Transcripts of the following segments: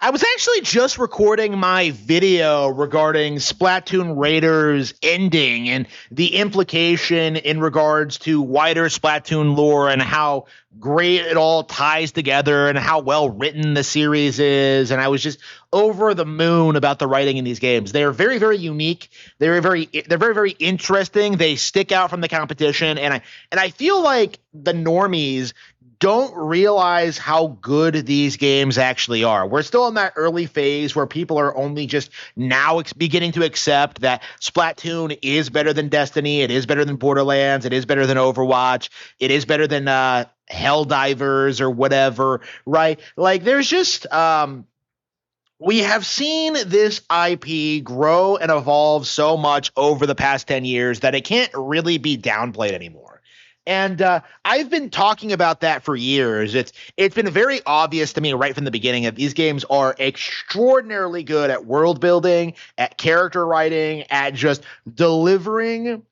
I was actually just recording my video regarding Splatoon Raiders ending and the implication in regards to wider Splatoon lore and how great it all ties together and how well written the series is. And I was just over the moon about the writing in these games. They're very, very unique. They're very, very interesting. They stick out from the competition. And I feel like the normies don't realize how good these games actually are. We're still in that early phase where people are only just now beginning to accept that Splatoon is better than Destiny, it is better than Borderlands, it is better than Overwatch, it is better than Helldivers or whatever, right? Like there's just we have seen this IP grow and evolve so much over the past 10 years that it can't really be downplayed anymore. And I've been talking about that for years. It's been very obvious to me right from the beginning that these games are extraordinarily good at world building, at character writing, at just delivering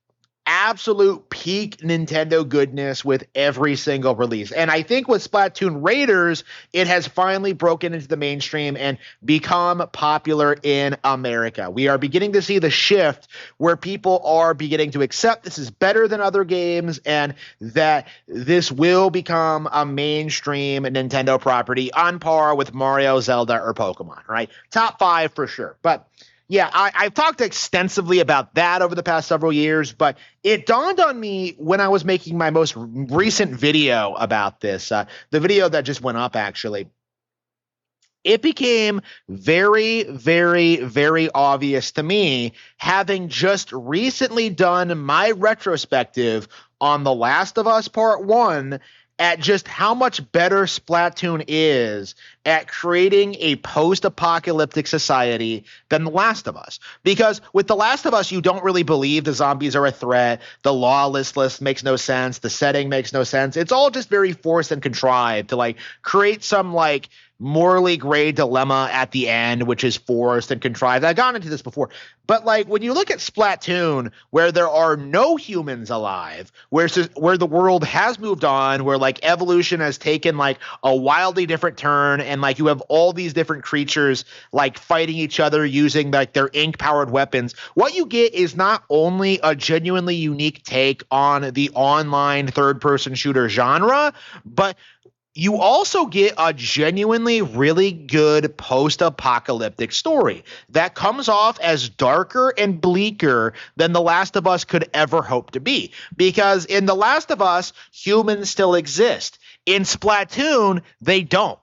absolute peak Nintendo goodness with every single release. And I think with Splatoon Raiders, it has finally broken into the mainstream and become popular in America. We are beginning to see the shift where people are beginning to accept this is better than other games and that this will become a mainstream Nintendo property on par with Mario, Zelda, or Pokemon, right? Top 5 for sure. But yeah, I've talked extensively about that over the past several years, but it dawned on me when I was making my most recent video about this, the video that just went up, actually. It became very, very, very obvious to me, having just recently done my retrospective on The Last of Us Part 1, at just how much better Splatoon is at creating a post-apocalyptic society than The Last of Us. Because with The Last of Us, you don't really believe the zombies are a threat. The lawlessness makes no sense. The setting makes no sense. It's all just very forced and contrived to like create some like morally gray dilemma at the end, which is forced and contrived. I've gone into this before, but like when you look at Splatoon, where there are no humans alive, where the world has moved on, where like evolution has taken like a wildly different turn, and like you have all these different creatures like fighting each other using like their ink powered weapons, what you get is not only a genuinely unique take on the online third person shooter genre, but you also get a genuinely really good post-apocalyptic story that comes off as darker and bleaker than The Last of Us could ever hope to be. Because in The Last of Us, humans still exist. In Splatoon, they don't.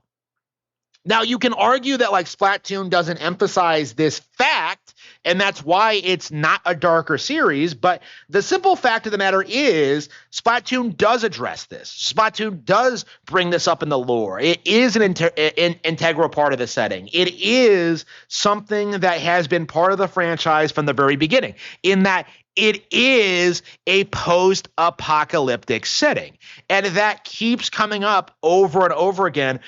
Now, you can argue that like Splatoon doesn't emphasize this fact, and that's why it's not a darker series, but the simple fact of the matter is Splatoon does address this. Splatoon does bring this up in the lore. It is an integral part of the setting. It is something that has been part of the franchise from the very beginning, in that it is a post-apocalyptic setting, and that keeps coming up over and over again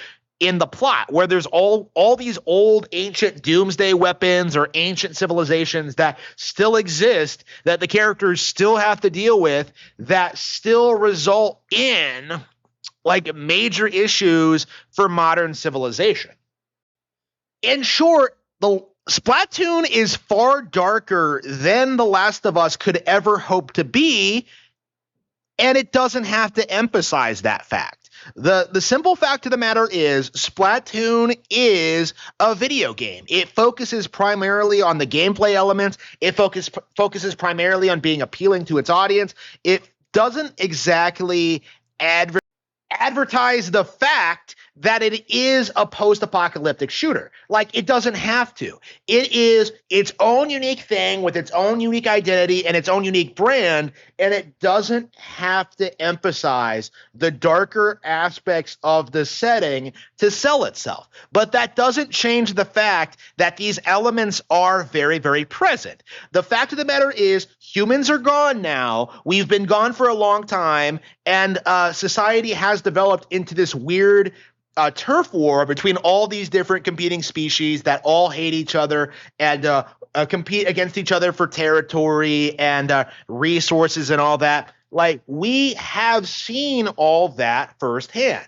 in the plot, where there's all these old ancient doomsday weapons or ancient civilizations that still exist that the characters still have to deal with, that still result in like major issues for modern civilization. In short, the Splatoon is far darker than The Last of Us could ever hope to be, and it doesn't have to emphasize that fact. The simple fact of the matter is Splatoon is a video game. It focuses primarily on the gameplay elements. It focuses primarily on being appealing to its audience. It doesn't exactly advertise the fact that it is a post-apocalyptic shooter. Like, it doesn't have to. It is its own unique thing with its own unique identity and its own unique brand, and it doesn't have to emphasize the darker aspects of the setting to sell itself. But that doesn't change the fact that these elements are very, very present. The fact of the matter is humans are gone now. We've been gone for a long time, and society has developed into this weird turf war between all these different competing species that all hate each other and compete against each other for territory and resources and all that. Like, we have seen all that firsthand.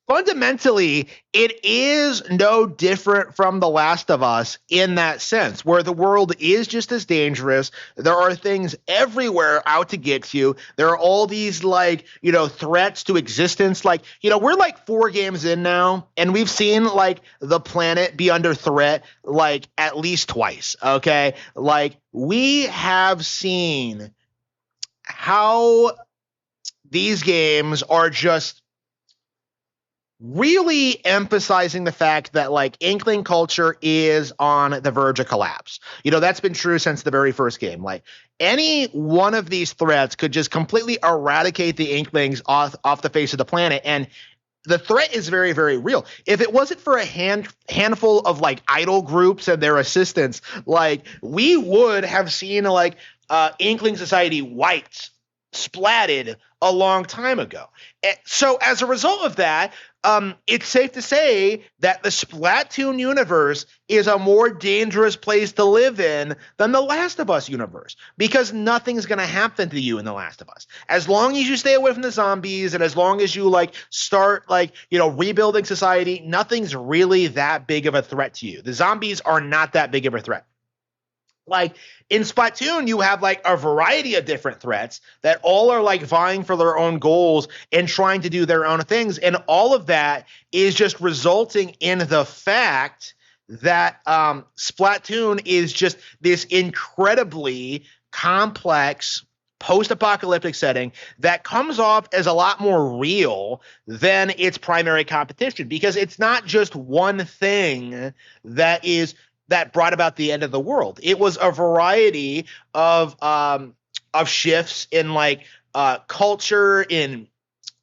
Fundamentally, it is no different from The Last of Us in that sense, where the world is just as dangerous. There are things everywhere out to get you. There are all these, like, threats to existence. Like, we're like 4 games in now, and we've seen, like, the planet be under threat, like, at least twice. Okay. Like, we have seen how these games are just really emphasizing the fact that, like, Inkling culture is on the verge of collapse. That's been true since the very first game. Like, any one of these threats could just completely eradicate the Inklings off the face of the planet. And the threat is very, very real. If it wasn't for a handful of, like, idol groups and their assistants, like, we would have seen, like, Inkling society wiped, splatted a long time ago. So as a result of that, it's safe to say that the Splatoon universe is a more dangerous place to live in than the Last of Us universe, because nothing's going to happen to you in the Last of Us. As long as you stay away from the zombies and as long as you, like, start, like, rebuilding society, nothing's really that big of a threat to you. The zombies are not that big of a threat. Like, in Splatoon, you have, like, a variety of different threats that all are, like, vying for their own goals and trying to do their own things. And all of that is just resulting in the fact that Splatoon is just this incredibly complex post-apocalyptic setting that comes off as a lot more real than its primary competition, because it's not just one thing that brought about the end of the world. It was a variety of shifts in, like, culture, in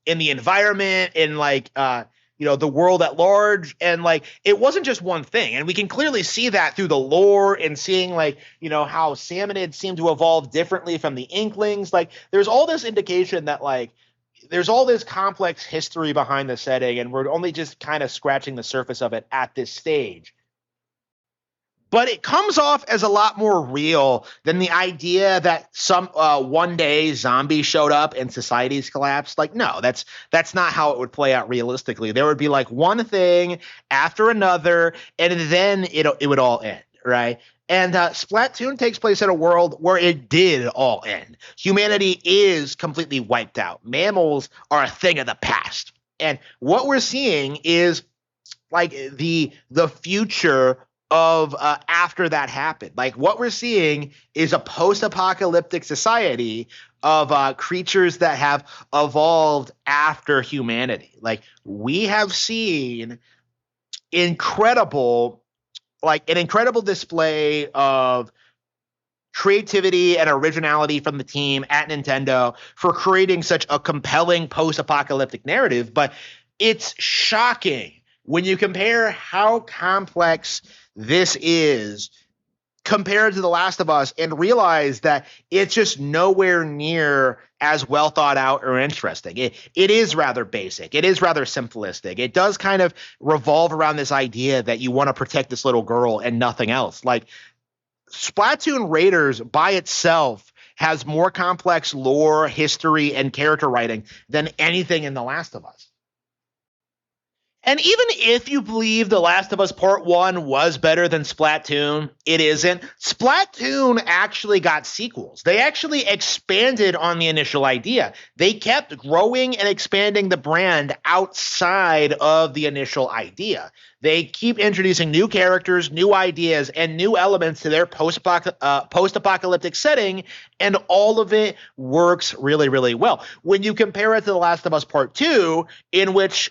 the environment, in, like, the world at large. And, like, it wasn't just one thing. And we can clearly see that through the lore and seeing, like, how Salmonids seem to evolve differently from the Inklings. Like, there's all this indication that, like, there's all this complex history behind the setting, and we're only just kind of scratching the surface of it at this stage. But it comes off as a lot more real than the idea that some one day zombies showed up and societies collapsed. Like, no, that's not how it would play out realistically. There would be, like, one thing after another, and then it would all end, right? And Splatoon takes place in a world where it did all end. Humanity is completely wiped out. Mammals are a thing of the past. And what we're seeing is, like, the future of after that happened. Like, what we're seeing is a post-apocalyptic society of creatures that have evolved after humanity. Like, we have seen an incredible display of creativity and originality from the team at Nintendo for creating such a compelling post-apocalyptic narrative. But it's shocking when you compare how complex this is compared to The Last of Us and realize that it's just nowhere near as well thought out or interesting. It is rather basic. It is rather simplistic. It does kind of revolve around this idea that you want to protect this little girl and nothing else. Like, Splatoon Raiders by itself has more complex lore, history, and character writing than anything in The Last of Us. And even if you believe The Last of Us Part 1 was better than Splatoon, it isn't. Splatoon actually got sequels. They actually expanded on the initial idea. They kept growing and expanding the brand outside of the initial idea. They keep introducing new characters, new ideas, and new elements to their post-apocalyptic setting, and all of it works really, really well. When you compare it to The Last of Us Part 2, in which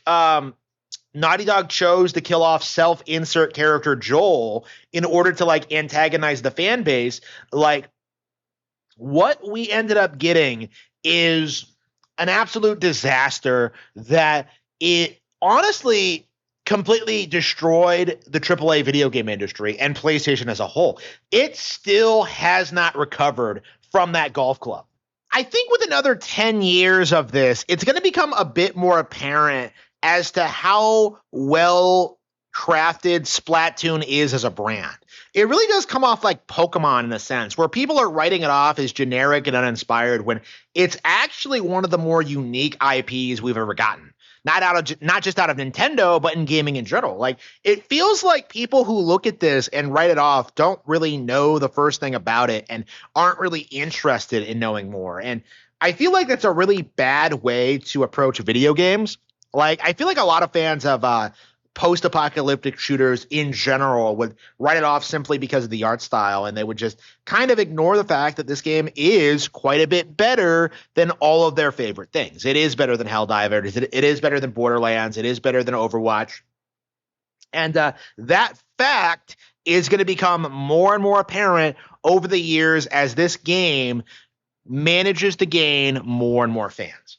Naughty Dog chose to kill off self-insert character Joel in order to, like, antagonize the fan base, like, what we ended up getting is an absolute disaster that it honestly completely destroyed the AAA video game industry and PlayStation as a whole. It still has not recovered from that golf club. I think with another 10 years of this, it's going to become a bit more apparent as to how well crafted Splatoon is as a brand. It really does come off like Pokemon in a sense, where people are writing it off as generic and uninspired when it's actually one of the more unique IPs we've ever gotten. not just out of Nintendo, but in gaming in general. Like, it feels like people who look at this and write it off don't really know the first thing about it and aren't really interested in knowing more. And I feel like that's a really bad way to approach video games. Like, I feel like a lot of fans of post-apocalyptic shooters in general would write it off simply because of the art style, and they would just kind of ignore the fact that this game is quite a bit better than all of their favorite things. It is better than Helldivers. It is better than Borderlands. It is better than Overwatch. And that fact is going to become more and more apparent over the years as this game manages to gain more and more fans.